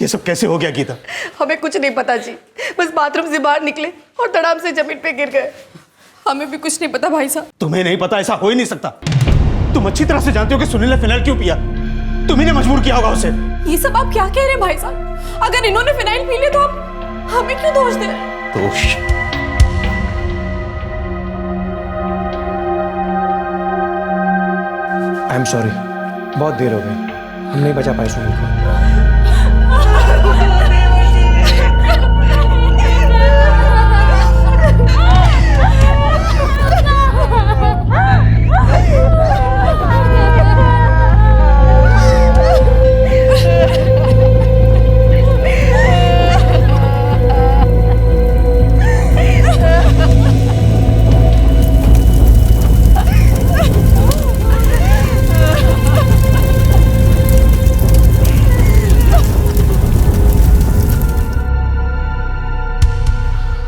ये सब कैसे हो गया गीता? हमें कुछ नहीं पता जी, बस बाथरूम से बाहर निकले और धड़ाम से जमीन पे गिर गए। हमें भी कुछ नहीं पता भाई साहब। तुम्हें नहीं पता? ऐसा हो ही नहीं सकता। तुम अच्छी तरह से जानते हो कि सुनील ने फिनाइल क्यों पिया। तुम्ही ने मजबूर किया होगा उसे। ये सब आप क्या कह रहे हैं भाई साहब? अगर इन्होंने फिनाइल पी लिया तो आप हमें क्यों दोष दे? दोष? आई एम सॉरी, बहुत देर हो गई, हम नहीं बचा पाए सुनील को।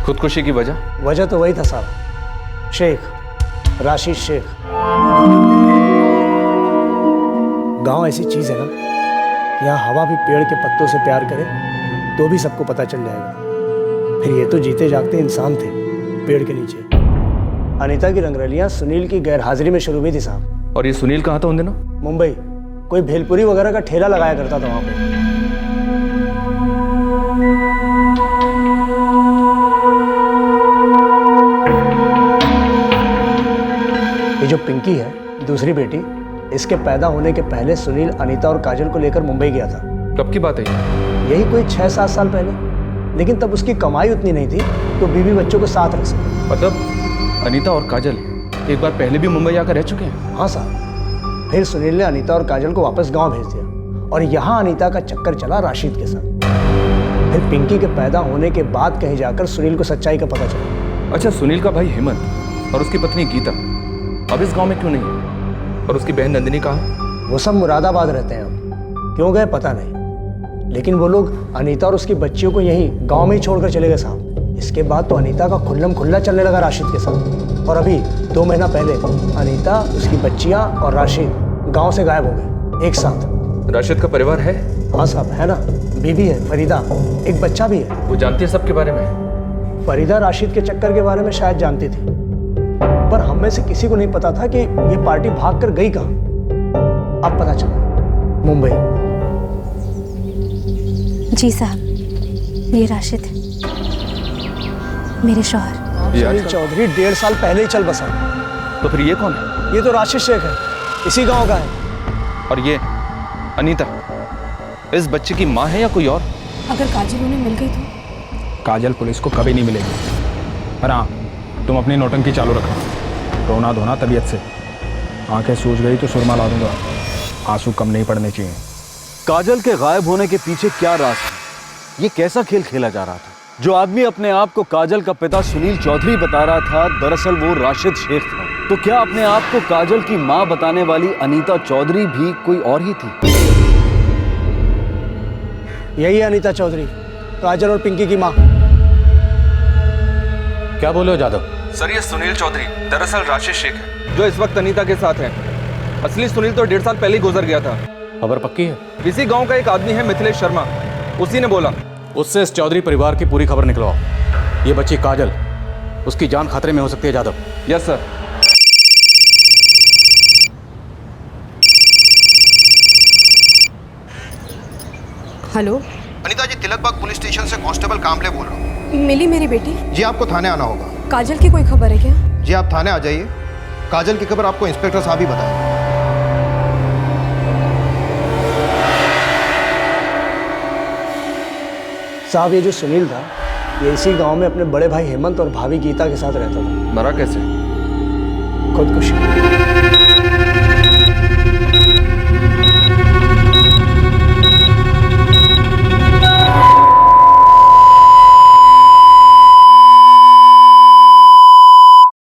खुदकुशी की वजह तो वही था साहब, शेख राशिद शेख। गांव ऐसी चीज है ना, यहाँ हवा भी पेड़ के पत्तों से प्यार करे तो भी सबको पता चल जाएगा। फिर ये तो जीते जागते इंसान थे पेड़ के नीचे। अनीता की रंगरलियां सुनील की गैरहाजिरी में शुरू हुई थी साहब। और ये सुनील कहाँ था उन दिनों? मुंबई, कोई भेलपुरी वगैरह का ठेला लगाया करता था वहां पे। ये जो पिंकी है, दूसरी बेटी, इसके पैदा होने के पहले सुनील अनीता और काजल को लेकर मुंबई गया था। कब की बात है? यही कोई 6-7 साल पहले। लेकिन तब उसकी कमाई उतनी नहीं थी तो बीवी बच्चों को साथ रख सके। मतलब अनीता और काजल एक बार पहले भी मुंबई आकर रह चुके हैं? हाँ साहब। फिर सुनील ने अनीता और काजल को वापस गांव भेज दिया और यहाँ अनीता का चक्कर चला राशिद के साथ। फिर पिंकी के पैदा होने के बाद कहीं जाकर सुनील को सच्चाई का पता चला। अच्छा, सुनील का भाई हेमंत और उसकी पत्नी गीता अब इस गांव में क्यों नहीं है? और उसकी बहन नंदिनी कहाँ है? वो सब मुरादाबाद रहते हैं। अब क्यों गए पता नहीं, लेकिन वो लोग अनीता और उसकी बच्चियों को यहीं गांव में ही छोड़कर चले गए साहब। इसके बाद तो अनीता का खुल्लम खुल्ला चलने लगा राशिद के साथ। और अभी 2 महीना पहले अनीता, उसकी बच्चियां और राशिद गांव से गायब हो गए एक साथ। राशिद का परिवार है? हाँ साहब, है ना। बीवी है फरीदा, एक बच्चा भी है। वो जानती है सबके बारे में? फरीदा राशिद के चक्कर के बारे में शायद जानती थी, पर हम में से किसी को नहीं पता था कि ये पार्टी भाग कर गई कहाँ। अब पता चला, मुंबई। जी साहब, ये राशिद मेरे शौहर। सुनील चौधरी 1.5 साल पहले ही चल बसा। तो फिर ये कौन है? ये तो राशिद शेख है, इसी गांव का है। और ये अनीता इस बच्चे की माँ है या कोई और? अगर काजल उन्हें मिल गई तो? काजल पुलिस को कभी नहीं मिलेगी। पर हाँ, तुम अपनी नौटंकी चालू रखना, रोना धोना तबीयत से। आंखें सूज गई तो सुरमा ला दूंगा, आंसू कम नहीं पड़ने चाहिए। काजल के गायब होने के पीछे क्या राज था? ये कैसा खेल खेला जा रहा था? जो आदमी अपने आप को काजल का पिता सुनील चौधरी बता रहा था, दरअसल वो राशिद शेख था। तो क्या अपने आप को काजल की मां बताने वाली अनीता चौधरी भी कोई और ही थी? यही है अनीता चौधरी, काजल और पिंकी की माँ। क्या बोले हो जादव? सर, ये सुनील चौधरी दरअसल राशिद शेख है जो इस वक्त अनीता के साथ है। असली सुनील तो 1.5 साल पहले ही गुजर गया था। खबर पक्की है? इसी गांव का एक आदमी है मिथिलेश शर्मा, उसी ने बोला। उससे इस चौधरी परिवार की पूरी खबर निकलवाओ। ये बच्ची काजल, उसकी जान खतरे में हो सकती है Jadhav. Yes sir. Hello, Anita ji, Tilakbagh police station से कांस्टेबल कामले बोल रहा हूँ। मिली मेरी बेटी? जी, आपको थाने आना होगा। काजल की कोई खबर है क्या? जी, आप थाने आ जाइए। काजल की खबर आपको इंस्पेक्टर साहब ही बताएंगे। साहब, ये जो सुनील था, ये इसी गांव में अपने बड़े भाई हेमंत और भाभी गीता के साथ रहता था। मरा कैसे? खुदकुशी।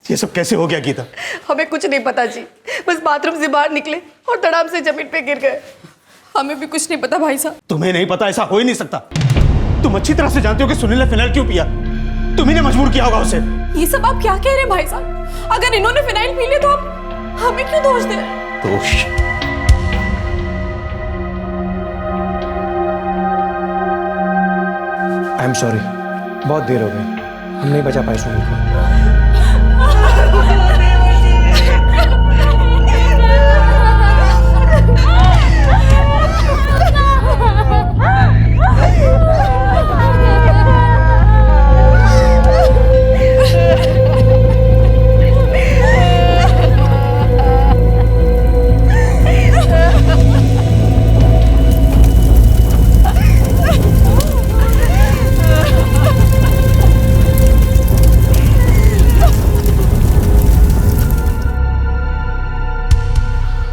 ये सब कैसे हो गया गीता? हमें कुछ नहीं पता जी, बस बाथरूम से बाहर निकले और धड़ाम से जमीन पे गिर गए। हमें भी कुछ नहीं पता भाई साहब। तुम्हें नहीं पता? ऐसा हो ही नहीं सकता। तुम अच्छी तरह से जानते हो कि सुनील ने फिनाइल क्यों पिया। तुम्ही ने मजबूर किया होगा उसे। ये सब आप क्या कह रहे हैं भाई साहब? अगर इन्होंने फिनाइल पी लिया तो आप हमें क्यों दोष दे? दोष? आई एम सॉरी, बहुत देर हो गई, हम नहीं बचा पाए सुनील को।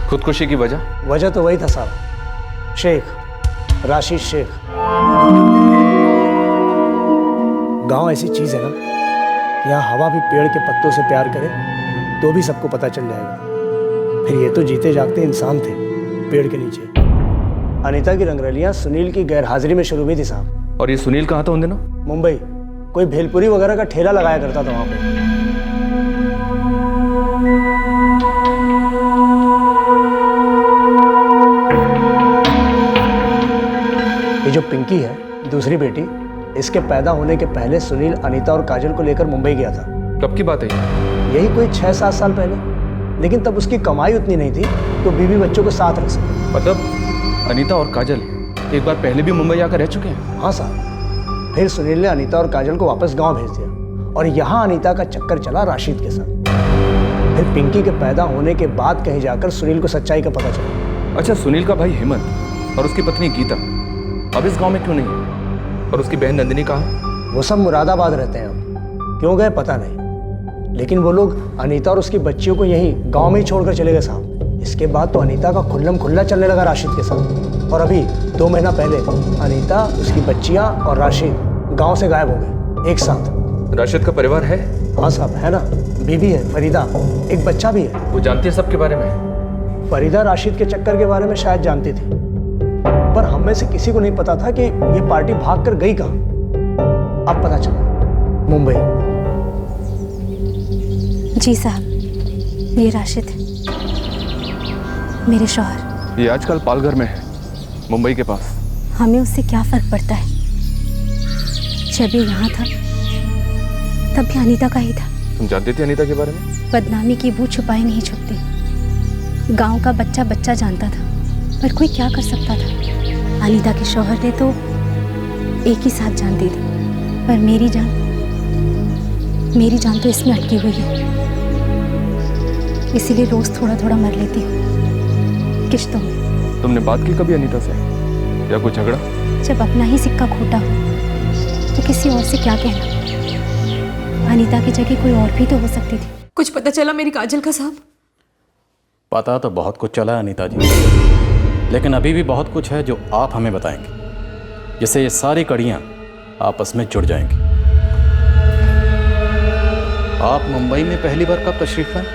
खुदकुशी की वजह तो वही था साहब, शेख राशिद शेख। गांव ऐसी चीज है ना, यहाँ हवा भी पेड़ के पत्तों से प्यार करे तो भी सबको पता चल जाएगा। फिर ये तो जीते जागते इंसान थे पेड़ के नीचे। अनीता की रंगरलियां सुनील की गैरहाजिरी में शुरू हुई थी साहब। और ये सुनील कहाँ था उन दिनों? मुंबई, कोई भेलपुरी वगैरह का ठेला लगाया करता था वहां पे। ये जो पिंकी है, दूसरी बेटी, इसके पैदा होने के पहले सुनील अनीता और काजल को लेकर मुंबई गया था। कब की बात है ये? यही कोई 6-7 साल पहले। लेकिन तब उसकी कमाई उतनी नहीं थी तो बीवी बच्चों को साथ रख सके। मतलब अनीता और काजल एक बार पहले भी मुंबई आकर रह चुके हैं? हाँ साहब। फिर सुनील ने अनीता और काजल को वापस गांव भेज दिया और यहाँ अनीता का चक्कर चला राशिद के साथ। फिर पिंकी के पैदा होने के बाद कहीं जाकर सुनील को सच्चाई का पता चला। अच्छा, सुनील का भाई हेमंत और उसकी पत्नी गीता अब इस गांव में क्यों नहीं है? और उसकी बहन नंदिनी कहाँ है? वो सब मुरादाबाद रहते हैं अब, क्यों गए पता नहीं। लेकिन वो लोग अनीता और उसकी बच्चियों को यहीं गांव में ही छोड़कर चले गए साहब। इसके बाद तो अनीता का खुल्लम खुल्ला चलने लगा राशिद के साथ। और अभी 2 महीना पहले अनीता, उसकी बच्चियां और राशिद गांव से गायब हो गए एक साथ। राशिद का परिवार है? हाँ साहब, है ना। बीवी है फरीदा, एक बच्चा भी है। वो जानती है सबके बारे में? फरीदा राशिद के चक्कर के बारे में शायद जानती थी, पर हम में से किसी को नहीं पता था कि ये पार्टी भाग कर गई कहाँ। अब पता चला, मुंबई। जी साहब, ये राशिद है, मेरे शौहर। ये आजकल पालघर में है, मुंबई के पास। हमें उससे क्या फर्क पड़ता है? जब ये यहाँ था तब भी अनीता का ही था। तुम जानती थी अनीता के बारे में? बदनामी की बू छुपाई नहीं छुपती। गांव का बच्चा बच्चा जानता था, पर कोई क्या कर सकता था। अनीता के शौहर ने तो एक ही साथ जान दी थी, पर मेरी जान तो इसमें अटकी हुई है। इसीलिए रोज थोड़ा थोड़ा मर लेती हूँ किश्तों में। तुमने बात की कभी अनीता से, या कोई झगड़ा? जब अपना ही सिक्का खोटा हो तो किसी और से क्या कहना। अनीता की जगह कोई और भी तो हो सकती थी। कुछ पता चला मेरी काजल का साहब? पता तो बहुत कुछ चला है अनीता जी, लेकिन अभी भी बहुत कुछ है जो आप हमें बताएंगे, जिससे ये सारी कड़ियाँ आपस में जुड़ जाएंगी। आप मुंबई में पहली बार कब तशरीफ लाए?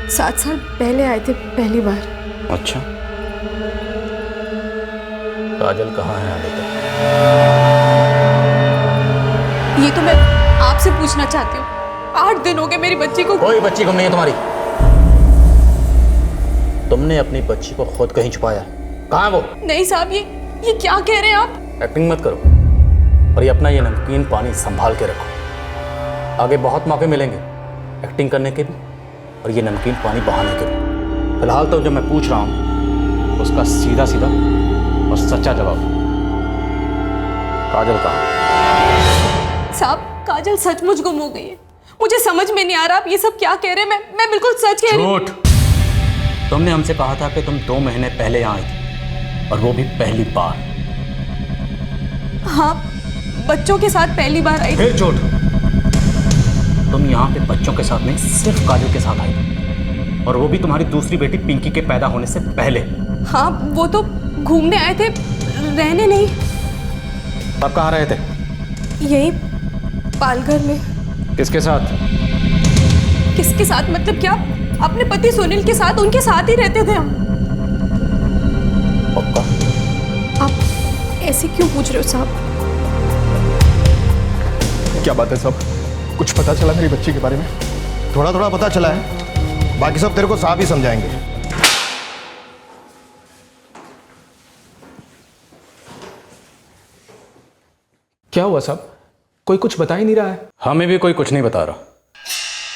7 साल पहले आए थे पहली बार। अच्छा, काजल कहाँ है अनीता? ये तो मैं आपसे पूछना चाहती हूँ। 8 दिन हो गए मेरी बच्ची को। कोई बच्ची गुम नहीं है तुम्हारी। तुमने अपनी बच्ची को खुद कहीं छुपाया है। कहाँ है वो? नहीं साहब, ये क्या कह रहे हैं आप? एक्टिंग मत करो और ये अपना ये नमकीन पानी संभाल के रखो। आगे बहुत मौके मिलेंगे एक्टिंग करने के भी और ये नमकीन पानी बहाने के भी। फिलहाल तो जो मैं पूछ रहा हूँ उसका सीधा सीधा और सच्चा जवाब। काजल कहाँ? साहब, काजल सचमुच गुम हो गई है। मुझे समझ में नहीं आ रहा आप ये सब क्या कह रहे हैं। मैं बिल्कुल सच कह रही हूँ। झूठ। तुमने हमसे कहा था कि तुम 2 महीने पहले यहाँ आई थी, और वो भी पहली बार। हाँ, बच्चों के साथ पहली बार आई थी। फिर झूठ। तुम यहाँ पे बच्चों के साथ नहीं, सिर्फ काजल के साथ आई थी, और वो भी तुम्हारी दूसरी बेटी पिंकी के पैदा होने से पहले। हाँ, वो तो घूमने आए थे, रहने नहीं। तब कहाँ रहे थे? यही पालघर में। किसके साथ? किसके साथ मतलब क्या? अपने पति सुनील के साथ, उनके साथ ही रहते थे हम। पक्का? आप ऐसे क्यों पूछ रहे हो साहब? क्या बात है साहब? कुछ पता चला मेरी बच्ची के बारे में? थोड़ा थोड़ा पता चला है, बाकी सब तेरे को साहब ही समझाएंगे। क्या हुआ साहब? कोई कुछ बता ही नहीं रहा है। हमें भी कोई कुछ नहीं बता रहा,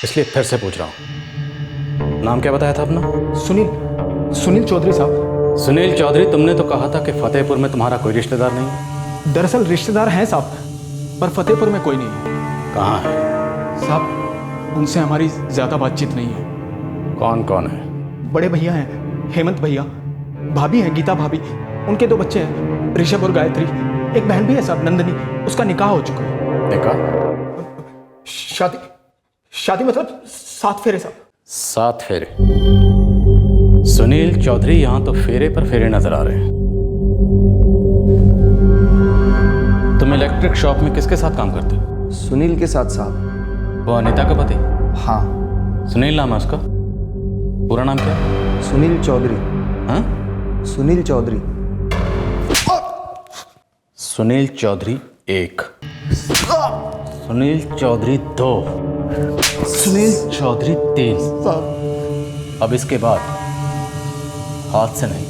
इसलिए फिर से पूछ रहा हूँ। नाम क्या बताया था अपना? सुनील चौधरी साहब। सुनील चौधरी, तुमने तो कहा था कि फतेहपुर में तुम्हारा कोई रिश्तेदार नहीं है। दरअसल रिश्तेदार हैं साहब, पर फतेहपुर में कोई नहीं है। कहाँ है? साहब उनसे हमारी ज़्यादा बातचीत नहीं है। कौन कौन है? बड़े भैया हैं हेमंत भैया, भाभी हैं गीता भाभी, उनके 2 बच्चे हैं ऋषभ और गायत्री, एक बहन भी है साहब नंदनी, उसका निकाह हो चुका है। निकाह? शादी मतलब 7 फेरे साहब। 7 फेरे? सुनील चौधरी, यहाँ तो फेरे पर फेरे नजर आ रहे हैं। तुम इलेक्ट्रिक शॉप में किसके साथ काम करते हो? सुनील के साथ साहब। वो अनीता का पति? हाँ। सुनील नाम है उसका? पूरा नाम क्या है? सुनील चौधरी। हाँ? सुनील चौधरी। सुनील चौधरी 1, सुनील चौधरी 2, सुनील चौधरी 3। अब इसके बाद हाथ से नहीं,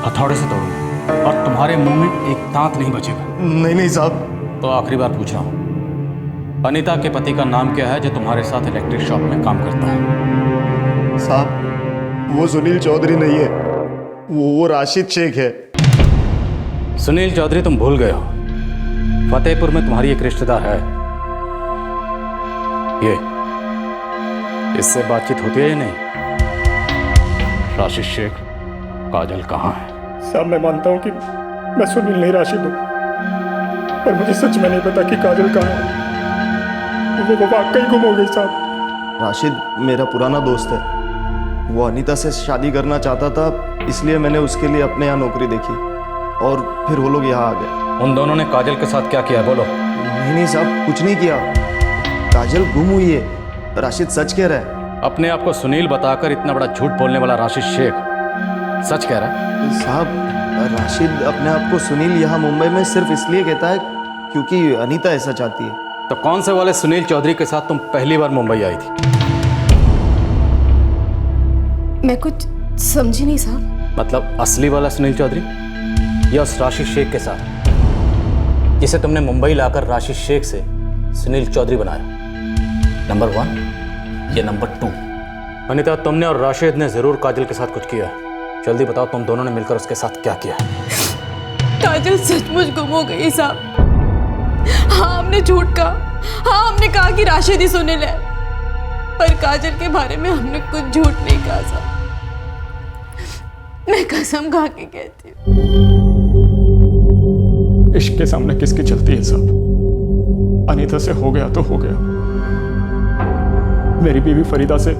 हथौड़े से तोड़ूंगा और तुम्हारे मुंह में एक दांत नहीं बचेगा। नहीं साहब। तो आखिरी बार पूछ रहा हूं, अनीता के पति का नाम क्या है जो तुम्हारे साथ इलेक्ट्रिक शॉप में काम करता है? साहब वो सुनील चौधरी नहीं है, वो राशिद शेख है। सुनील चौधरी, तुम भूल गए हो, फतेहपुर में तुम्हारी एक रिश्तेदार है। ये इससे बातचीत होती है या नहीं? राशिद शेख, काजल कहाँ है? साहब मैं मानता हूँ कि मैं सुनील नहीं राशिद हूँ, पर मुझे सच में नहीं पता कि काजल कहाँ है। वो वाकई गुम हो गई साहब। राशिद मेरा पुराना दोस्त है, वो अनीता से शादी करना चाहता था, इसलिए मैंने उसके लिए अपने यहाँ नौकरी देखी और फिर वो लोग यहाँ आ गए। उन दोनों ने काजल के साथ क्या किया, बोलो। नहीं साहब, कुछ नहीं किया। काजल गुम हुई है, राशिद सच कह रहा है। अपने आप को सुनील बताकर इतना बड़ा झूठ बोलने वाला राशिद शेख सच कह रहा है? साहब राशिद अपने आप को सुनील यहाँ मुंबई में सिर्फ इसलिए कहता है क्योंकि अनीता ऐसा चाहती है। तो कौन से वाले सुनील चौधरी के साथ तुम पहली बार मुंबई आई थी? मैं कुछ समझी नहीं साहब। मतलब असली वाला सुनील चौधरी या उस राशिद शेख के साथ जिसे तुमने मुंबई लाकर राशिद शेख से सुनील चौधरी बनाया? नंबर 1 या नंबर 2? अनीता, तुमने और राशिद ने जरूर काजल के साथ कुछ किया। जल्दी बताओ, तुम दोनों ने मिलकर उसके साथ क्या किया? काजल सचमुच गुम हो गई साहब। हाँ हमने झूठ कहा, हाँ हमने कहा कि राशिद ही सुनील है, पर काजल के बारे में हमने कुछ झूठ नहीं कहा साहब। मैं कसम खा के कहती हूँ। इश्क के सामने किसकी चलती है साहब? अनीता से हो गया तो हो गया। मेरी बीवी फरीदा से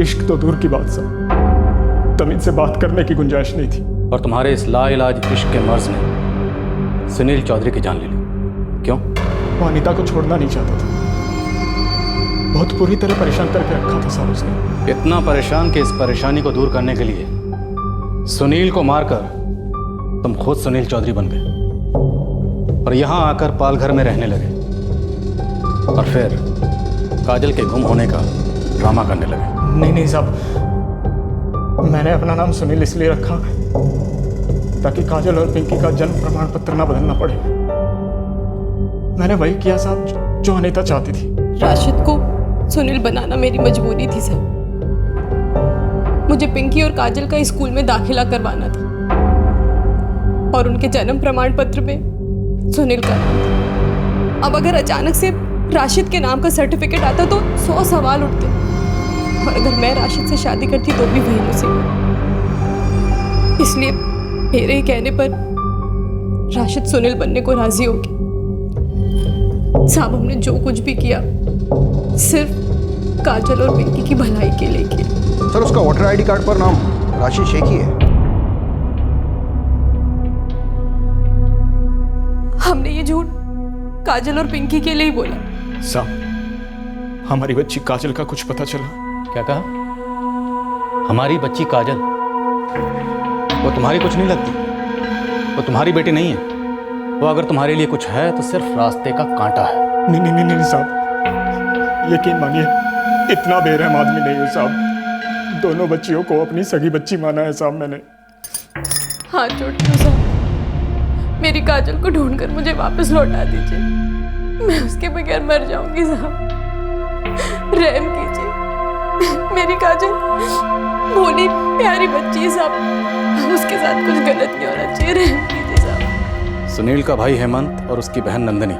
इश्क तो दूर की बात साहब, तमीज से बात करने की गुंजाइश नहीं थी। और तुम्हारे इस लाइलाज इश्क के मर्ज ने सुनील चौधरी की जान ले ली। क्यों? वो अनीता को छोड़ना नहीं चाहता था, बहुत बुरी तरह परेशान करके रखा था साहब उसने। इतना परेशान कि इस परेशानी को दूर करने के लिए सुनील को मारकर तुम खुद सुनील चौधरी बन गए और यहां आकर पालघर में रहने लगे और फिर काजल के गुम होने का ड्रामा करने लगे। नहीं साहब, मैंने अपना नाम सुनील इसलिए रखा ताकि काजल और पिंकी का जन्म प्रमाण पत्र ना बदलना पड़े। मैंने वही किया साहब जो अनीता चाहती थी। राशिद को सुनील बनाना मेरी मजबूरी थी साहब। मुझे पिंकी और काजल का स्कूल में दाखिला करवाना था और उनके जन्म प्रमाण पत्र में सुनील का नाम था। अब अगर अचानक से राशिद के नाम का सर्टिफिकेट आता तो 100 सवाल उठते, और अगर मैं राशिद से शादी करती तो भी वही मुसीबत। इसलिए मेरे ही कहने पर राशिद सुनील बनने को राजी हो गए। साहब हमने जो कुछ भी किया सिर्फ काजल और पिंकी की भलाई के लिए किया। सर उसका वोटर आईडी कार्ड पर नाम राशिद शेख ही है। हमने ये झूठ काजल और पिंकी के लिए ही बोला। साहब हमारी बच्ची काजल का कुछ पता चला? क्या कहा? हमारी बच्ची काजल? वो तुम्हारी कुछ नहीं लगती, वो तुम्हारी बेटी नहीं है। वो अगर तुम्हारे लिए कुछ है तो सिर्फ रास्ते का कांटा है। नहीं साहब, यकीन मानिए इतना बेरहम आदमी नहीं हूँ साहब। दोनों बच्चियों को अपनी सगी बच्ची माना है साहब मैंने। हाथ जोड़ती हूँ साहब, मेरी काजल को ढूंढकर मुझे वापस लौटा दीजिए। मैं उसके बगैर मर जाऊंगी साहब। रहम कीजिए, मेरी काजल भोली प्यारी बच्ची है साहब, उसके साथ कुछ गलत नहीं होना चाहिए। रहम कीजिए साहब। सुनील का भाई हेमंत और उसकी बहन नंदिनी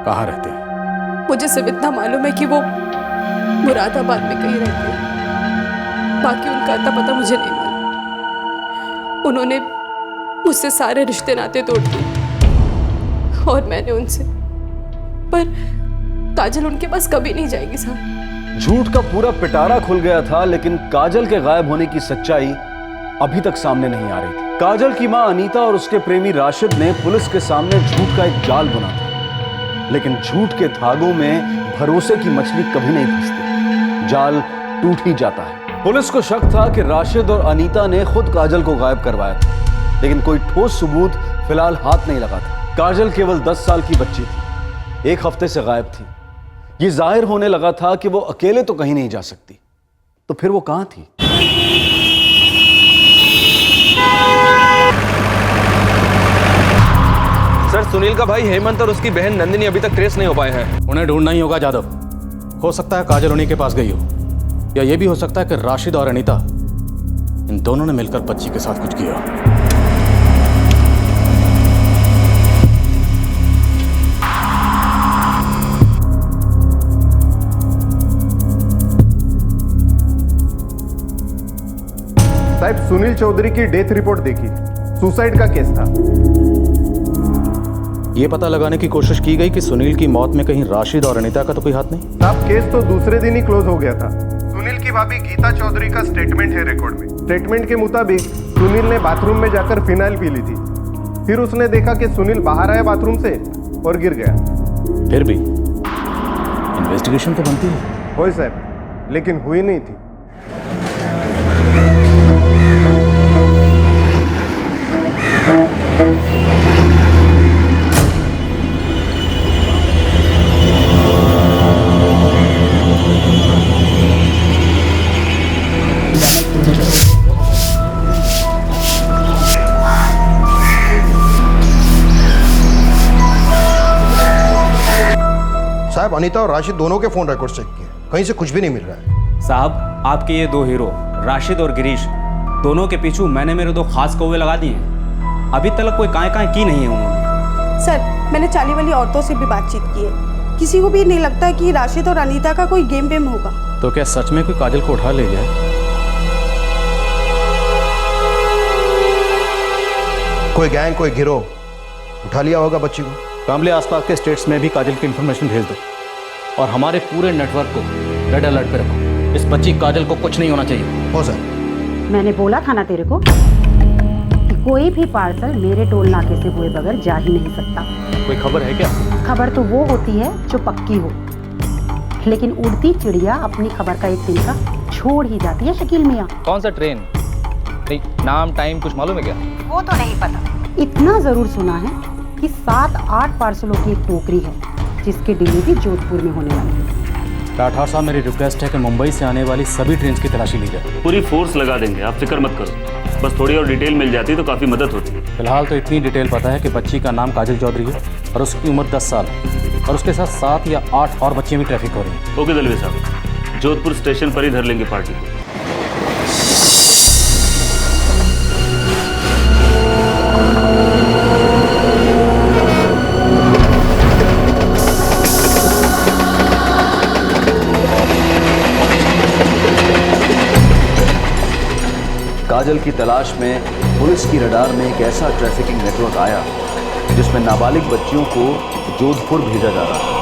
कहाँ रहते हैं? मुझे सिर्फ इतना मालूम है कि वो मुरादाबाद में कहीं रहते हैं, बाकी उनका अता पता मुझे नहीं मालूम। उन्होंने मुझसे सारे रिश्ते नाते तोड़ दिए और मैंने उनसे, पर काजल उनके पास कभी नहीं जाएगी साहब। झूठ का पूरा पिटारा खुल गया था, लेकिन काजल के गायब होने की सच्चाई अभी तक सामने नहीं आ रही थी। काजल की मां अनीता और उसके प्रेमी राशिद ने पुलिस के सामने झूठ का एक जाल बुना था, लेकिन झूठ के धागों में भरोसे की मछली कभी नहीं फंसती, जाल टूट ही जाता है। पुलिस को शक था कि राशिद और अनीता ने खुद काजल को गायब करवाया था, लेकिन कोई ठोस सबूत फिलहाल हाथ नहीं लगा था। काजल केवल 10 साल की बच्ची थी, 1 हफ्ते से गायब थी। ये जाहिर होने लगा था कि वो अकेले तो कहीं नहीं जा सकती, तो फिर वो कहां थी? सर, सुनील का भाई हेमंत और उसकी बहन नंदिनी अभी तक ट्रेस नहीं हो पाए हैं। उन्हें ढूंढना ही होगा जादव। हो सकता है काजल उन्हीं के पास गई हो, या ये भी हो सकता है कि राशिद और अनीता इन दोनों ने मिलकर बच्ची के साथ कुछ किया। साहब, सुनील चौधरी की डेथ रिपोर्ट देखी, सुसाइड का केस था। ये पता लगाने की कोशिश की गई कि सुनील की मौत में कहीं राशिद और अनीता का तो कोई हाथ नहीं। साहब, केस तो दूसरे दिन ही क्लोज हो गया था। सुनील की भाभी गीता चौधरी का स्टेटमेंट है रिकॉर्ड में। स्टेटमेंट के मुताबिक सुनील ने बाथरूम में जाकर फिनाइल पी ली थी, फिर उसने देखा कि सुनील बाहर आया बाथरूम से और गिर गया। फिर भी इन्वेस्टिगेशन तो बनती है। हो सर, लेकिन हुई नहीं थी। साहब, अनीता और राशिद दोनों के फोन रिकॉर्ड चेक किए, कहीं से कुछ भी नहीं मिल रहा है। साहब, आपके ये 2 हीरो राशिद और गिरीश, दोनों के पीछू मैंने मेरे 2 खास कौवे लगा दिए हैं। अभी तक कोई काएं की नहीं है उन्होंने। सर, मैंने चाली वाली औरतों से भी बातचीत की है, किसी को भी नहीं लगता कि राशिद और अनीता का कोई गेम वेम होगा। तो क्या सच में कोई काजल को उठा ले गया? कोई गैंग, कोई गिरोह उठा लिया होगा बच्ची को। कामले, आसपास के स्टेट्स में भी काजल की इंफॉर्मेशन भेज दो और हमारे पूरे नेटवर्क को रेड अलर्ट पे रखो। इस बच्ची काजल को कुछ नहीं होना चाहिए। हो सर। मैंने बोला था ना तेरे को कि कोई भी पार्सल मेरे टोल नाके से हुए बगैर जा ही नहीं सकता। कोई खबर है क्या? खबर तो वो होती है जो पक्की हो, लेकिन उड़ती चिड़िया अपनी खबर का एक तिनका छोड़ ही जाती है। शकील मियाँ, कौन सा ट्रेन? नहीं, नाम टाइम कुछ मालूम है क्या? वो तो नहीं पता। इतना जरूर सुना है कि 7-8 पार्सलों की एक टोकरी है जिसकी डिलीवरी जोधपुर में होने वाली है। राठौर साहब, मेरी रिक्वेस्ट है कि मुंबई से आने वाली सभी ट्रेन की तलाशी ली जाए। पूरी फोर्स लगा देंगे, आप फिक्र मत करो। बस थोड़ी और डिटेल मिल जाती तो काफ़ी मदद होती। फिलहाल तो इतनी डिटेल पता है कि बच्ची का नाम काजल चौधरी है और उसकी उम्र 10 साल है और उसके साथ 7 या 8 और बच्चियाँ भी ट्रैफिक हो रही हैं। ओके दलवी साहब, जोधपुर स्टेशन पर ही धर लेंगे पार्टी को। काजल की तलाश में पुलिस की रडार में एक ऐसा ट्रैफिकिंग नेटवर्क आया जिसमें नाबालिग बच्चियों को जोधपुर भेजा जा रहा था।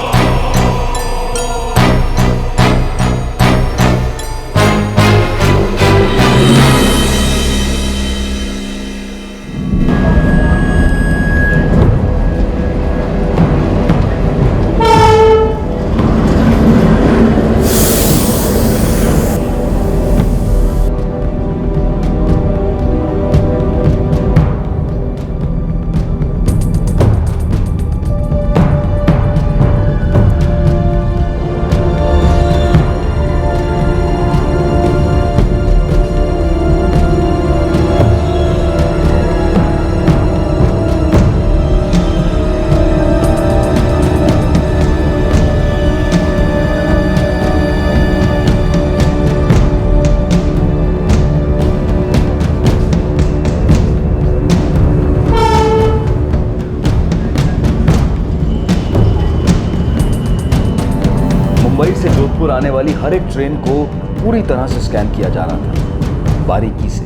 जोधपुर आने वाली हर एक ट्रेन को पूरी तरह से स्कैन किया जा रहा था, बारीकी से।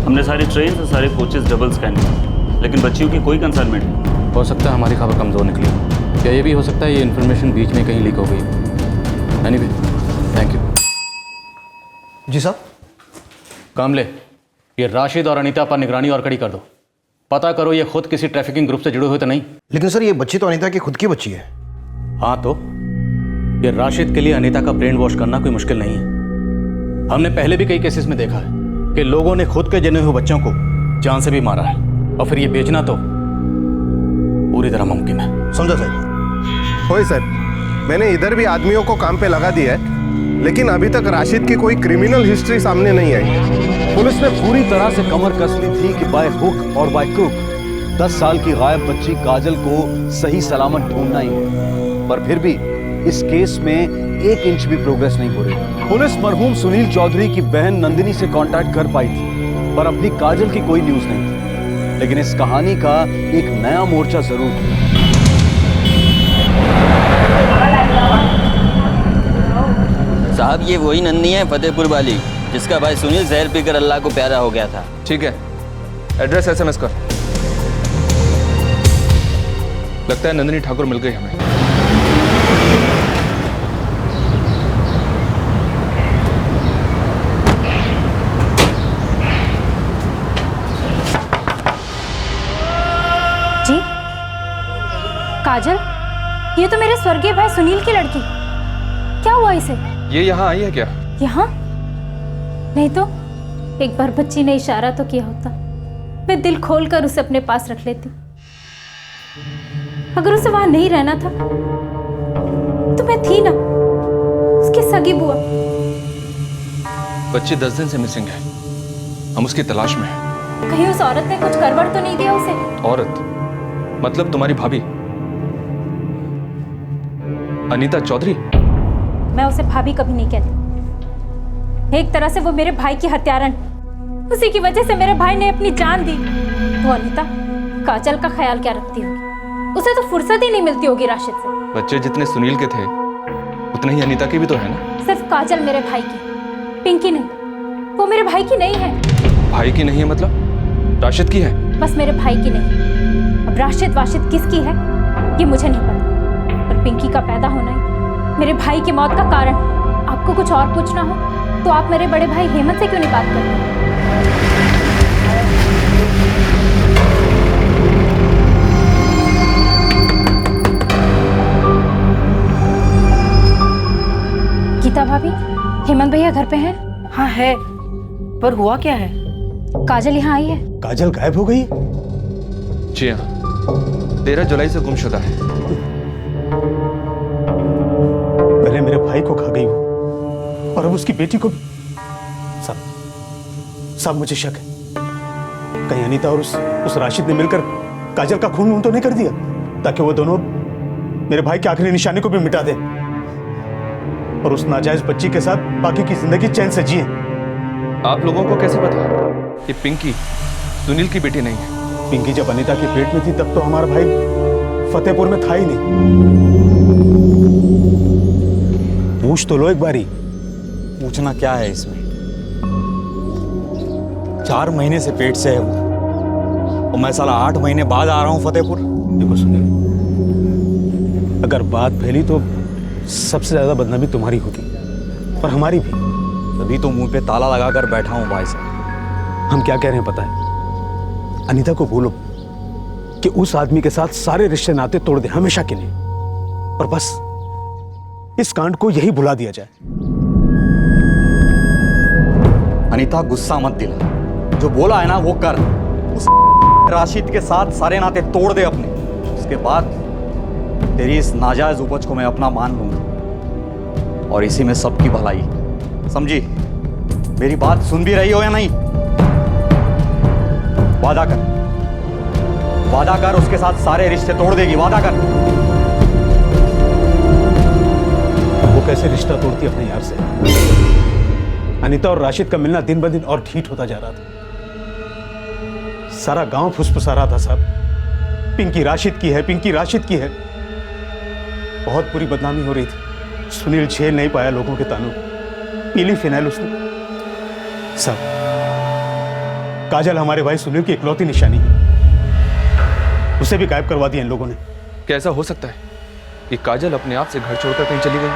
हमने सारी ट्रेन और सारे कोचेस डबल स्कैन किए, लेकिन बच्चियों की कोई कंसाइनमेंट नहीं। हो सकता है हमारी खबर कमज़ोर निकली हो। क्या ये भी हो सकता है ये इन्फॉर्मेशन बीच में कहीं लीक हो गई? Anyway, thank you. जी साहब। कामले, ये राशिद और अनीता पर निगरानी और कड़ी कर दो। पता करो ये खुद किसी ट्रैफिकिंग ग्रुप से जुड़े हुए तो नहीं। लेकिन सर, ये बच्ची तो अनीता की खुद की बच्ची है। हाँ तो ये राशिद के लिए अनीता का ब्रेन वॉश करना कोई मुश्किल नहीं है। हमने पहले भी कई केसेस में देखा है कि लोगों ने खुद के जन्मे हुए बच्चों को जान से भी मारा है, और फिर ये बेचना तो पूरी तरह मुमकिन है। समझा साहब? होए सर, मैंने इधर भी आदमियों को काम पे लगा दिया है, लेकिन अभी तक राशिद की कोई क्रिमिनल हिस्ट्री सामने नहीं आई। पुलिस ने पूरी तरह से कमर कस ली थी कि बाय हुक और बाय क्रुक 10 साल की गायब बच्ची काजल को सही सलामत ढूंढना ही है, पर फिर भी इस केस में 1 इंच भी प्रोग्रेस नहीं हो रही। पुलिस मरहूम सुनील चौधरी की बहन नंदिनी से कांटेक्ट कर पाई थी, पर अपनी काजल की कोई न्यूज नहीं थी। लेकिन इस कहानी का एक नया मोर्चा जरूर था। साहब, ये वही नंदी है फतेहपुर वाली जिसका भाई सुनील जहर पीकर अल्लाह को प्यारा हो गया था। ठीक है, एड्रेस SMS कर। लगता है नंदिनी ठाकुर मिल गई हमें। जी, काजल, ये तो मेरे स्वर्गीय भाई सुनील की लड़की। क्या हुआ इसे? ये यहाँ आई है क्या? यहाँ नहीं तो एक बार बच्ची ने इशारा तो किया होता, मैं दिल खोलकर उसे अपने पास रख लेती। अगर उसे वहां नहीं रहना था तो मैं थी ना उसकी सगी बुआ। बच्ची 10 दिन से मिसिंग है, हम उसकी तलाश में हैं। कहीं उस औरत ने कुछ गड़बड़ तो नहीं दिया उसे? औरत मतलब तुम्हारी भाभी अनीता चौधरी? मैं उसे भाभी कभी नहीं कहती। एक तरह से वो मेरे भाई की हत्यारन, उसी की वजह से मेरे भाई ने अपनी जान दी। तो अनीता काजल का ख्याल क्या रखती होगी? उसे तो फुर्सत ही नहीं मिलती होगी राशिद से। बच्चे जितने सुनील के थे उतने ही अनीता के भी तो है ना। सिर्फ काजल मेरे भाई की, पिंकी नहीं। वो मेरे भाई की नहीं है। भाई की नहीं है मतलब राशिद की है? बस मेरे भाई की नहीं। अब राशिद वाशिद किसकी है ये मुझे नहीं पता, पर पिंकी का पैदा होना ही मेरे भाई की मौत का कारण। आपको कुछ और पूछना हो तो आप मेरे बड़े भाई हेमंत से क्यों नहीं बात करते? गीता भाभी, हेमंत भैया घर पे हैं? हाँ है, पर हुआ क्या है? काजल यहाँ आई है। काजल गायब हो गई? जी हाँ, 13 जुलाई से गुमशुदा है। पहले मेरे भाई को खा गई वो, और अब उसकी बेटी को। साहब मुझे शक है कहीं अनीता और उस राशिद ने मिलकर काजल का खून तो नहीं कर दिया, ताकि वो दोनों मेरे भाई के आखिरी निशाने को भी मिटा दे और उस नाजायज बच्ची के साथ बाकी की जिंदगी चैन से जिए। आप लोगों को कैसे पता कि पिंकी सुनील की बेटी नहीं है? पिंकी जब अनीता के पेट में थी तब तो हमारा भाई फतेहपुर में था ही नहीं। पूछ तो लो एक बारी। पूछना क्या है इसमें? 4 महीने से पेट से है वो, और मैं साला 8 महीने बाद आ रहा हूँ फतेहपुर। देखो सुनील, अगर बात फैली तो सबसे ज्यादा बदनामी तुम्हारी होगी, और हमारी भी। तभी तो मुंह पे ताला लगाकर बैठा हूँ भाई साहब। हम क्या कह रहे हैं पता है? अनीता को बोलो कि उस आदमी के साथ सारे रिश्ते नाते तोड़ दे हमेशा के लिए, और बस इस कांड को यही भुला दिया जाए। अनीता, गुस्सा मत दिला, जो बोला है ना वो कर। उस राशिद के साथ सारे नाते तोड़ दे अपने, उसके बाद तेरी इस नाजायज उपज को मैं अपना मान लूंगा, और इसी में सबकी भलाई। समझी? मेरी बात सुन भी रही हो या नहीं? वादा कर, वादा कर उसके साथ सारे रिश्ते तोड़ देगी, वादा कर। वो कैसे रिश्ता तोड़ती अपने यार से? अनीता और राशिद का मिलना दिन ब दिन और ठीक होता जा रहा था। सारा गांव फुसफुसा रहा था साहब, पिंकी राशिद की है, पिंकी राशिद की है। बहुत बुरी बदनामी हो रही थी। सुनील झेल नहीं पाया लोगों के तानों, पीली फिनाइल उसने। सब काजल हमारे भाई सुनील की इकलौती निशानी है, उसे भी गायब करवा दिया इन लोगों ने। क्या ऐसा हो सकता है कि काजल अपने आप से घर छोड़कर कहीं चली गई?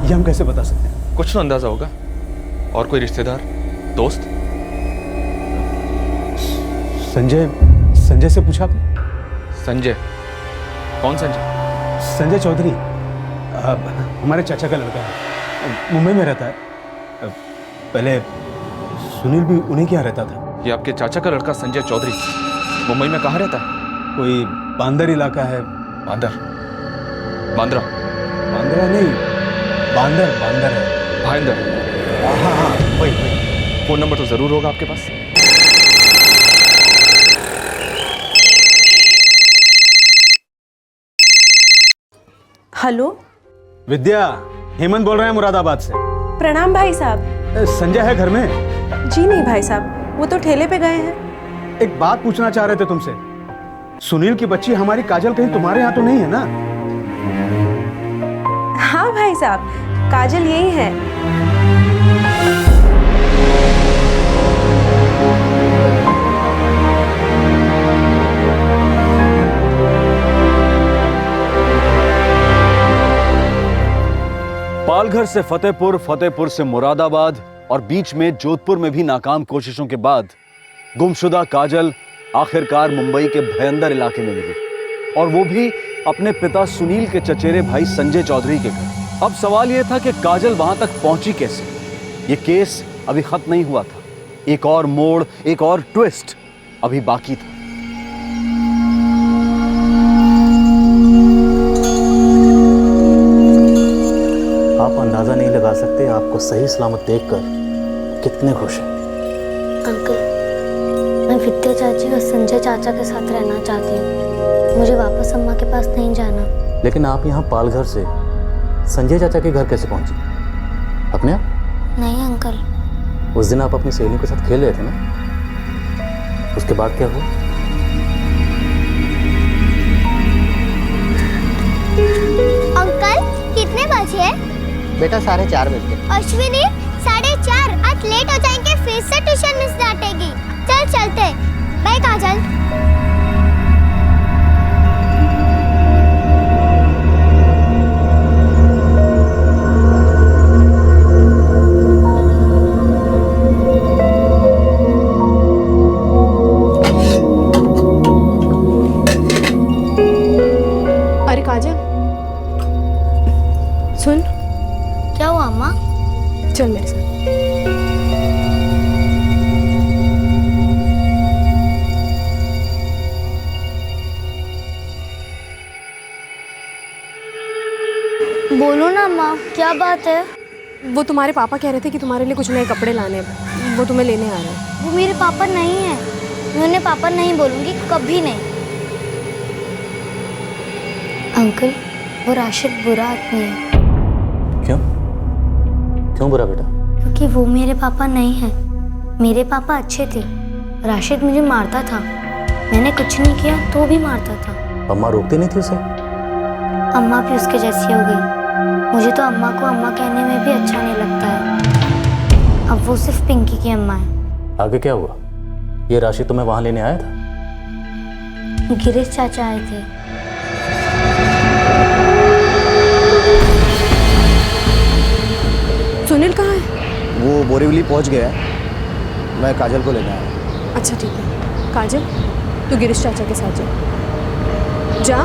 ये हम कैसे बता सकते हैं? कुछ तो अंदाजा होगा। और कोई रिश्तेदार, दोस्त? संजय से पूछा आपने? संजय? कौन संजय? संजय चौधरी, हमारे चाचा का लड़का है, मुंबई में रहता है। पहले सुनील भी उन्हीं के यहाँ रहता था। ये आपके चाचा का लड़का संजय चौधरी मुंबई में कहाँ रहता है? कोई बांदर इलाका है। बांद्रा? बांद्रा नहीं, बांदर है। भाईंदर? हाँ, वही। फोन नंबर तो जरूर होगा आपके पास। हेलो, विद्या, हेमंत बोल रहे हैं मुरादाबाद से। प्रणाम भाई साहब। संजय है घर में? जी नहीं भाई साहब, वो तो ठेले पे गए हैं। एक बात पूछना चाह रहे थे तुमसे। सुनील की बच्ची हमारी काजल कहीं तुम्हारे यहाँ तो नहीं है ना? हाँ भाई साहब, काजल यही है। पालघर से फतेहपुर, फतेहपुर से मुरादाबाद और बीच में जोधपुर में भी नाकाम कोशिशों के बाद गुमशुदा काजल आखिरकार मुंबई के भयंदर इलाके में मिली, और वो भी अपने पिता सुनील के चचेरे भाई संजय चौधरी के घर। अब सवाल यह था कि काजल वहां तक पहुंची कैसे। ये केस अभी खत्म नहीं हुआ था, एक और मोड़, एक और ट्विस्ट अभी बाकी था। आप अंदाजा नहीं लगा सकते आपको सही सलामत देखकर कितने खुश हैं। अंकल, मैं विद्या चाची और संजय चाचा के साथ रहना चाहती हूँ। मुझे वापस अम्मा के पास नहीं जाना। लेकिन आप यहाँ पालघर से संजय चाचा के घर कैसे पहुंची? अपने आप? नहीं अंकल। उस दिन आप अपनी सहेलियों के साथ खेल रहे थे ना, उसके बाद क्या हुआ? अंकल, कितने बजे? बेटा 4:30 बजे। अश्विनी, 4:30, आज लेट हो जाएंगे, फिर से ट्यूशन मिस डांटेगी। चल चलते। बाय काजल। अरे काजल, सुन। क्या हुआ अम्मा? चल मेरे साथ। बोलो ना अम्मा, क्या बात है? वो तुम्हारे पापा कह रहे थे कि तुम्हारे लिए कुछ नए कपड़े लाने हैं, वो तुम्हें लेने आ रहे हैं। वो मेरे पापा नहीं है। मैं उन्हें पापा नहीं बोलूंगी, कभी नहीं। अंकल, वो राशिद बुरा आदमी है। क्यों? क्यों बुरा बेटा? क्योंकि वो मेरे पापा नहीं हैं। मेरे पापा अच्छे थे। राशिद मुझे मारता था, मैंने कुछ नहीं किया तो भी मारता था। अम्मा रोकती नहीं थी उसे? अम्मा भी उसके जैसी हो गई। मुझे तो अम्मा को अम्मा कहने में भी अच्छा नहीं लगता है। अब वो सिर्फ पिंकी की अम्मा है। आगे क्या हुआ? ये राशि तुम्हें वहां लेने आया था? गिरीश चाचा आए थे। सुनील कहाँ है? वो बोरीवली पहुंच गया है, मैं काजल को लेने आया। अच्छा ठीक है। काजल, तू गिरीश चाचा के साथ जा।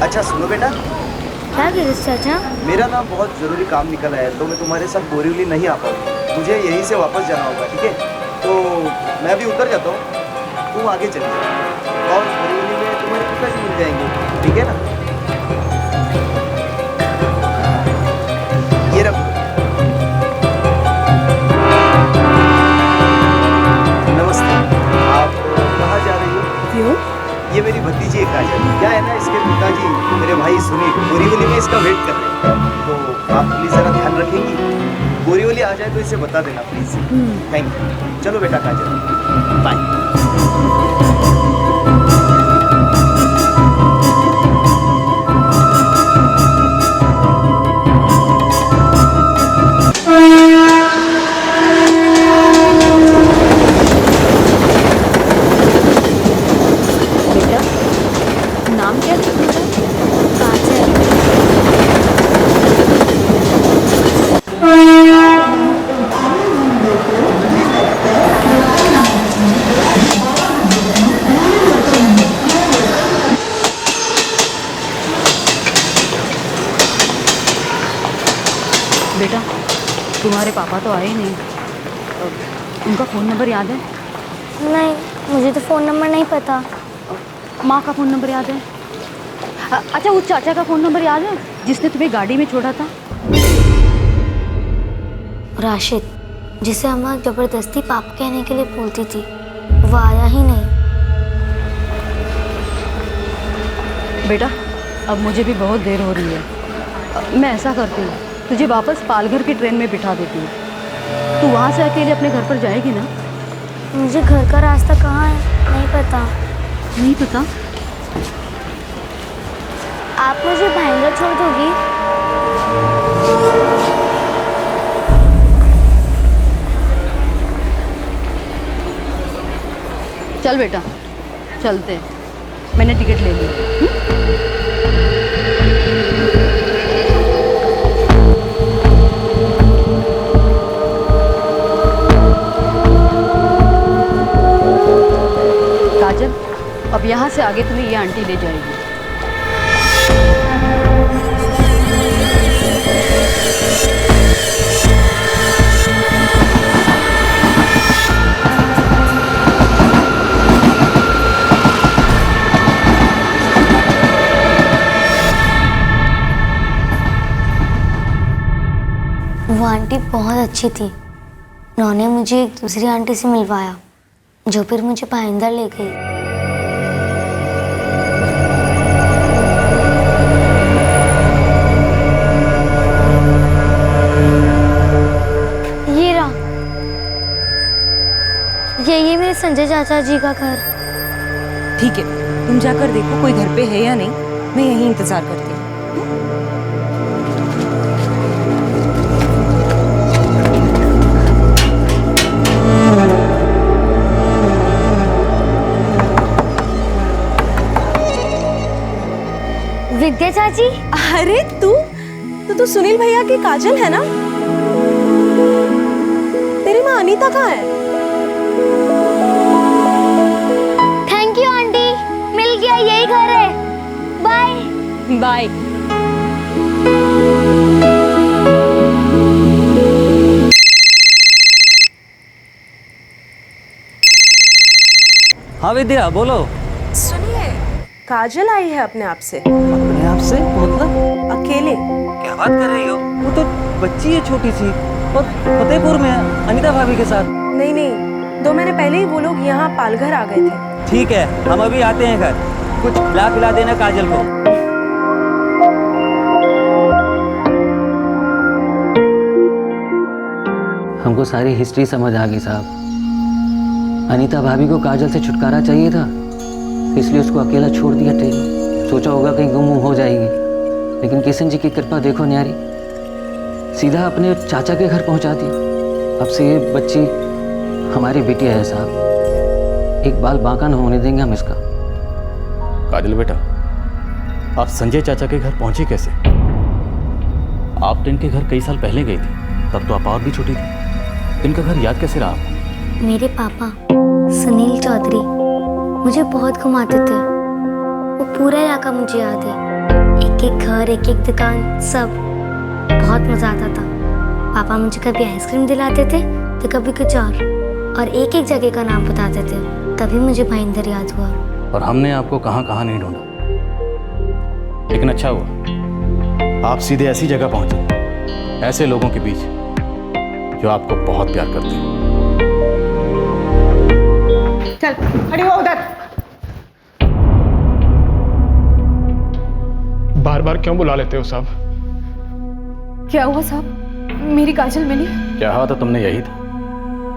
अच्छा सुनो बेटा। क्या गिरीश चाचा? मेरा ना बहुत ज़रूरी काम निकल आया है, तो मैं तुम्हारे साथ बोरीवली नहीं आ पाऊंगा। मुझे यहीं से वापस जाना होगा, ठीक है? तो मैं अभी उतर जाता हूँ, तुम आगे चले जाओ और बोरीवली में तुम्हारे पिताजी मिल जाएंगे, ठीक है ना? ये रखो। नमस्ते, आप कहाँ जा रही हो? क्यों? ये मेरी भतीजी है काजल। क्या है ना, इसके पिताजी मेरे भाई सुनील बोरीवली में इसका वेट कर रहे हैं, तो आप प्लीज जरा ध्यान रखेंगी। बोरीवली आ जाए तो इसे बता देना प्लीज। Thank you. चलो बेटा काजल, बाय। नाम क्या है तुम्हारा? काजल। बेटा तुम्हारे पापा तो आए नहीं, उनका फ़ोन नंबर याद है? नहीं, मुझे तो फ़ोन नंबर नहीं पता। माँ का फ़ोन नंबर याद है? अच्छा उस चाचा का फ़ोन नंबर याद है जिसने तुम्हें गाड़ी में छोड़ा था? राशिद, जिसे अम्मा जबरदस्ती पाप कहने के लिए बोलती थी, वो आया ही नहीं। बेटा अब मुझे भी बहुत देर हो रही है, मैं ऐसा करती हूँ तुझे वापस पालघर की ट्रेन में बिठा देती हूँ। तू वहाँ से अकेले अपने घर पर जाएगी ना? मुझे घर का रास्ता कहाँ है नहीं पता। नहीं पता? आप मुझे भाईंद्रा छोड़ दोगी? चल बेटा चलते हैं, मैंने टिकट ले ली। काजल, अब यहाँ से आगे तुम्हें ये आंटी ले जाएगी। वो आंटी बहुत अच्छी थी। उन्होंने मुझे एक दूसरी आंटी से मिलवाया, जो फिर मुझे भाईंदर ले गई। ये रहा, यही मेरे संजय चाचा जी का घर। ठीक है, तुम जाकर देखो कोई घर पे है या नहीं, मैं यहीं इंतजार करती हूँ। विद्या चाची। अरे तू सुनील भैया की काजल है ना? तेरी माँ अनीता कहाँ है? थैंक यू आंटी, मिल गया, यही घर है। Bye bye. हाँ विद्या बोलो। सुनिए, काजल आई है अपने आप से। अपने आप से मतलब? अकेले। क्या बात कर रही हो? वो तो बच्ची है छोटी सी और फतेहपुर में है अनीता भाभी के साथ। नहीं नहीं, 2 महीने पहले ही वो लोग यहाँ पालघर आ गए थे। ठीक है, हम अभी आते हैं घर, कुछ खिला पिला देना काजल को। हमको सारी हिस्ट्री समझ आ गई साहब। अनीता भाभी को काजल से छुटकारा चाहिए था, इसलिए उसको अकेला छोड़ दिया ट्रेन में। सोचा होगा कहीं गुम हो जाएगी, लेकिन किशन जी की कृपा देखो न्यारी, सीधा अपने चाचा के घर पहुंचा दिया। अब से ये बच्ची हमारी बेटिया है साहब, एक बाल बांका न होने देंगे हम इसका। काजल बेटा, आप संजय चाचा के घर पहुंची कैसे? आप तो इनके घर कई साल पहले गई थी, तब तो आप और भी छोटी थी। इनका घर याद कैसे रहा आपको? मेरे पापा सुनील चौधरी मुझे बहुत घुमाते थे। वो पूरा इलाका मुझे याद है, एक एक घर, एक एक दुकान, सब। बहुत मजा आता था। पापा मुझे कभी आइसक्रीम दिलाते थे तो कभी कुछ और एक एक जगह का नाम बताते थे। तभी मुझे भाईंदर याद हुआ। और हमने आपको कहाँ कहाँ नहीं ढूंढा, लेकिन अच्छा हुआ आप सीधे ऐसी जगह पहुंचे, ऐसे लोगों के बीच जो आपको बहुत प्यार करते हैं। चल खड़ी हो उधर। बार बार क्यों बुला लेते हो साहब? क्या हुआ साहब? मेरी काजल मिली? चाहा तो तुमने यही था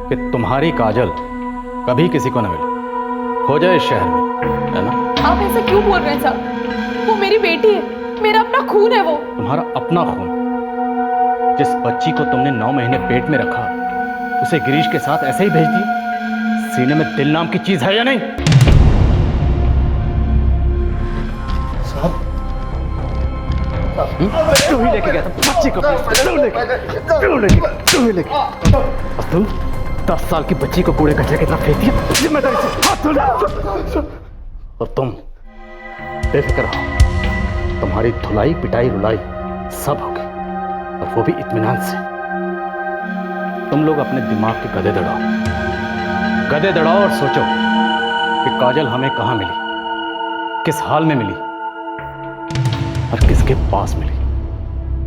कि तुम्हारी काजल कभी किसी को न मिले, हो जाए इस शहर में, है ना? आप ऐसा क्यों बोल रहे हैं साहब? वो मेरी बेटी है, मेरा अपना खून है वो। तुम्हारा अपना खून? जिस बच्ची को तुमने 9 महीने पेट में रखा, उसे गिरीश के साथ ऐसे ही भेज दिया? सीने में दिल नाम की चीज है या नहीं? तू ही लेके गया था बच्ची को, तू ही लेके और तुम 10 साल की बच्ची को कूड़े कचरे की तरफ फेंक दिया जिम्मेदारी से हाथ धो। और तुम बेफिक्र रहो, तुम्हारी धुलाई पिटाई रुलाई सब होगी, और वो भी इत्मीनान से। तुम लोग अपने दिमाग के गधे दड़ाओ और सोचो कि काजल हमें कहां मिली, किस हाल में मिली और किसके पास मिली।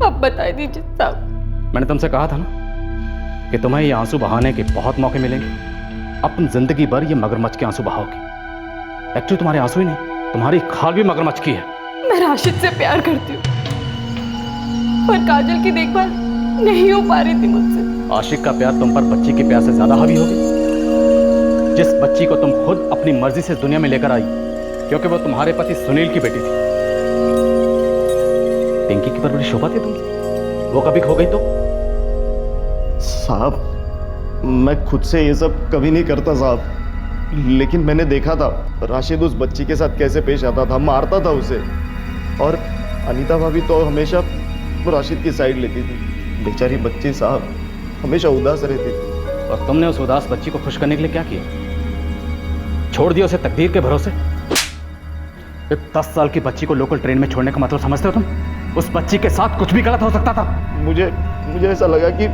अब बता दीजिए साहब। मैंने तुमसे कहा था ना कि तुम्हें ये आंसू बहाने के बहुत मौके मिलेंगे। अपनी जिंदगी भर ये मगरमच्छ के आंसू बहाओगी। एक्चुअली तुम्हारे आंसू ही नहीं, तुम्हारी खाल भी मगरमच्छ की है। मैं राशिद से प्यार करती हूँ, पर काजल की देखभाल नहीं हो पा रही थी मुझसे। आशिक का प्यार तुम पर बच्ची के प्यार से ज्यादा हावी हो गई। जिस बच्ची को तुम खुद अपनी मर्जी से दुनिया में लेकर आई, क्योंकि वो तुम्हारे पति सुनील की बेटी थी। पिंकी की परवरिश हो पाती तुमसे? वो कभी खो गई तो? साहब मैं खुद से ये सब कभी नहीं करता साहब, लेकिन मैंने देखा था राशिद उस बच्ची के साथ कैसे पेश आता था, मारता था उसे। और अनीता भाभी तो हमेशा राशिद की साइड लेती थी। बेचारी बच्ची साहब हमेशा उदास रहती थी। और तुमने उस उदास बच्ची को खुश करने के लिए क्या किया? छोड़ दिया उसे तकदीर के भरोसे? 10 साल की बच्ची को लोकल ट्रेन में छोड़ने का मतलब समझते हो तुम? उस बच्ची के साथ कुछ भी गलत हो सकता था। मुझे ऐसा लगा कि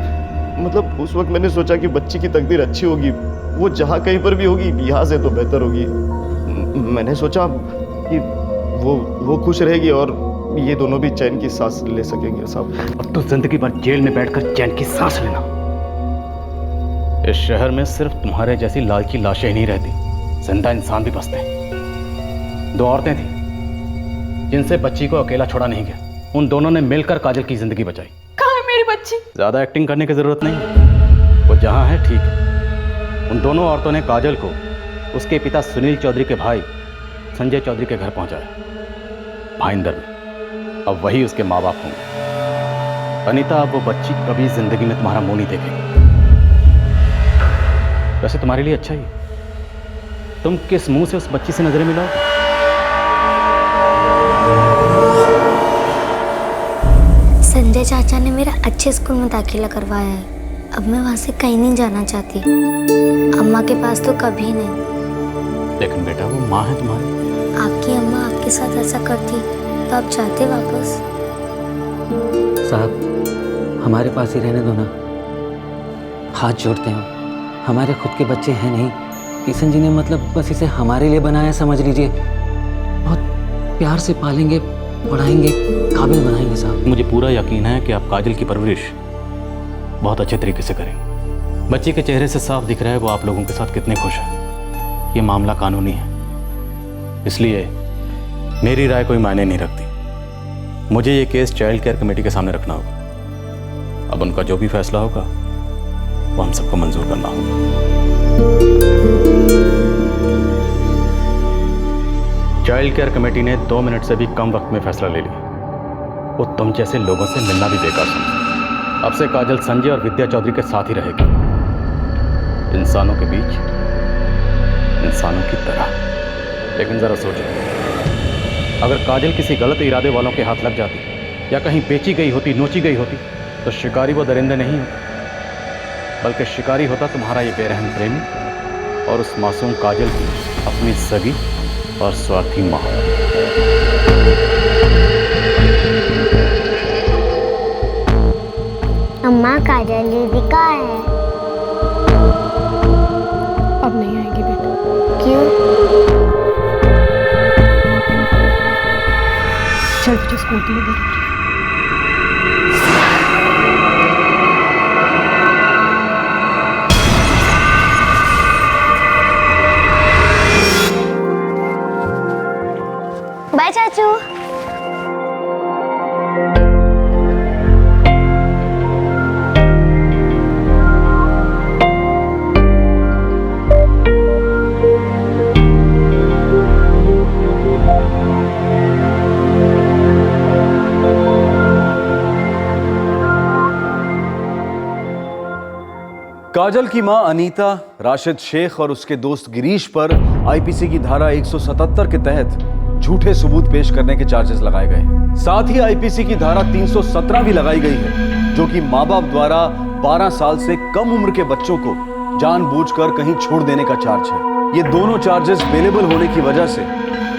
मतलब उस वक्त मैंने सोचा कि बच्ची की तकदीर अच्छी होगी, वो जहाँ कहीं पर भी होगी यहाँ से तो बेहतर होगी। मैंने सोचा कि वो खुश रहेगी और ये दोनों भी चैन की सांस ले सकेंगे साहब। अब तो जिंदगी भर जेल में बैठकर चैन की सांस लेना। इस शहर में सिर्फ तुम्हारे जैसी लालची लाशें ही नहीं रहती, जिंदा इंसान भी बसते हैं। 2 औरतें थी जिनसे बच्ची को अकेला छोड़ा नहीं गया। उन दोनों ने मिलकर काजल की जिंदगी बचाई। कहाँ है मेरी बच्ची? ज्यादा एक्टिंग करने की जरूरत नहीं, वो जहां है ठीक है। उन दोनों औरतों ने काजल को उसके पिता सुनील चौधरी के भाई संजय चौधरी के घर पहुंचाया, भाईंदर में। अब वही उसके माँ बाप होंगे। अनीता, अब वो बच्ची कभी जिंदगी में तुम्हारा मुंह नहीं देखेगी। वैसे तुम्हारे लिए अच्छा ही, तुम किस मुंह से उस बच्ची से नजरें मिलाओ? संजय चाचा ने मेरा अच्छे स्कूल में दाखिला करवाया है। अब मैं वहाँ से कहीं नहीं जाना चाहती। अम्मा के पास तो कभी नहीं। लेकिन बेटा वो माँ है तुम्हारी। आपकी अम्मा आपके साथ ऐसा करती तो आप चाहते वापस? साहब हमारे पास ही रहने दो ना, हाथ जोड़ते हैं। हमारे खुद के बच्चे हैं नहीं, किशन जी ने मतलब बस इसे हमारे लिए बनाया समझ लीजिए। बहुत प्यार से पालेंगे, पढ़ाएंगे, काबिल बनाएंगे साहब। मुझे पूरा यकीन है कि आप काजल की परवरिश बहुत अच्छे तरीके से करेंगे। बच्चे के चेहरे से साफ दिख रहा है वो आप लोगों के साथ कितने खुश हैं। ये मामला कानूनी है, इसलिए मेरी राय कोई मायने नहीं रखती। मुझे ये केस चाइल्ड केयर कमेटी के सामने रखना होगा। अब उनका जो भी फैसला होगा वो हम सबको मंजूर करना होगा। चाइल्ड केयर कमेटी ने 2 मिनट से भी कम वक्त में फैसला ले लिया। वो तुम जैसे लोगों से मिलना भी बेकार समझते। अब से काजल संजय और विद्या चौधरी के साथ ही रहेगी, इंसानों के बीच, इंसानों की तरह। लेकिन जरा सोचो, अगर काजल किसी गलत इरादे वालों के हाथ लग जाती या कहीं बेची गई होती, नोची गई होती, तो शिकारी वो दरिंदे नहीं होता, बल्कि शिकारी होता तुम्हारा ये बेरहम प्रेमी और उस मासूम काजल की अपनी सगी और स्वार्थी माँ। अम्मा काजल दीदी कहाँ है? अब नहीं आएगी बेटा। क्यों? चल तुझे स्कूटी में दे। बाय चाचू। काजल की मां अनीता राशिद शेख और उसके दोस्त गिरीश पर आईपीसी की धारा 177 के तहत झूठे सबूत पेश करने के चार्जेस लगाए गए हैं। साथ ही आईपीसी की धारा 317 भी लगाई गई है, जो कि मां बाप द्वारा 12 साल से कम उम्र के बच्चों को जानबूझकर कहीं छोड़ देने का चार्ज है। ये दोनों चार्जेस बेलेबल होने की वजह से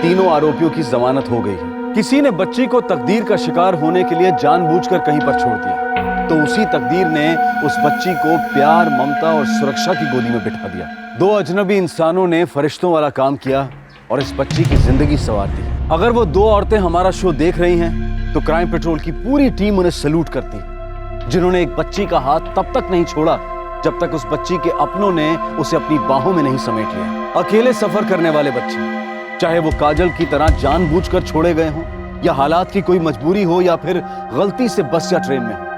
तीनों आरोपियों की जमानत हो गई है। किसी ने बच्ची को तकदीर का शिकार होने के लिए जानबूझकर कहीं पर छोड़ दिया, तो उसी तकदीर ने उस बच्ची को प्यार, ममता और सुरक्षा की गोदी में बिठा दिया। दो अजनबी इंसानों ने फरिश्तों वाला काम किया और इस बच्ची की जिंदगी संवार दी। अगर वो दो औरतें हमारा शो देख रही हैं, तो क्राइम पेट्रोल की पूरी टीम उन्हें सैल्यूट करती है, जिन्होंने एक बच्ची का हाथ तब तक नहीं छोड़ा जब तक उस बच्ची के अपनों ने उसे अपनी बाहों में नहीं समेट लिया। अकेले सफर करने वाले बच्चे, चाहे वो काजल की तरह जानबूझकर छोड़े गए हों, या हालात की कोई मजबूरी हो, या फिर गलती से बस या ट्रेन में हो,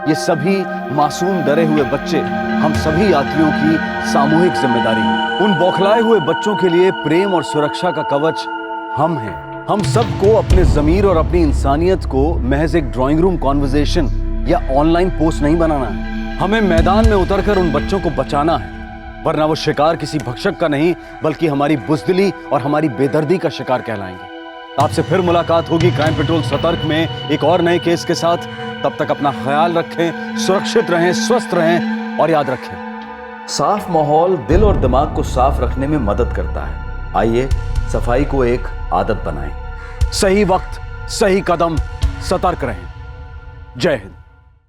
ये सभी मासूम डरे हुए बच्चे हम सभी यात्रियों की सामूहिक जिम्मेदारी है। उन बौखलाए हुए बच्चों के लिए प्रेम और सुरक्षा का कवच हम हैं। हम सबको अपने ज़मीर और अपनी इंसानियत को महज एक ड्राइंग रूम कॉन्वर्सेशन या ऑनलाइन पोस्ट नहीं बनाना है। हमें मैदान में उतरकर उन बच्चों को बचाना है, वरना वो शिकार किसी भक्षक का नहीं, बल्कि हमारी बुज़दिली और हमारी बेदर्दी का शिकार कहलाएंगे। आपसे फिर मुलाकात होगी क्राइम पेट्रोल सतर्क में एक और नए केस के साथ। तब तक अपना ख्याल रखें, सुरक्षित रहें, स्वस्थ रहें और याद रखें, साफ माहौल दिल और दिमाग को साफ रखने में मदद करता है। आइए सफाई को एक आदत बनाएं। सही वक्त, सही कदम, सतर्क रहें। जय हिंद।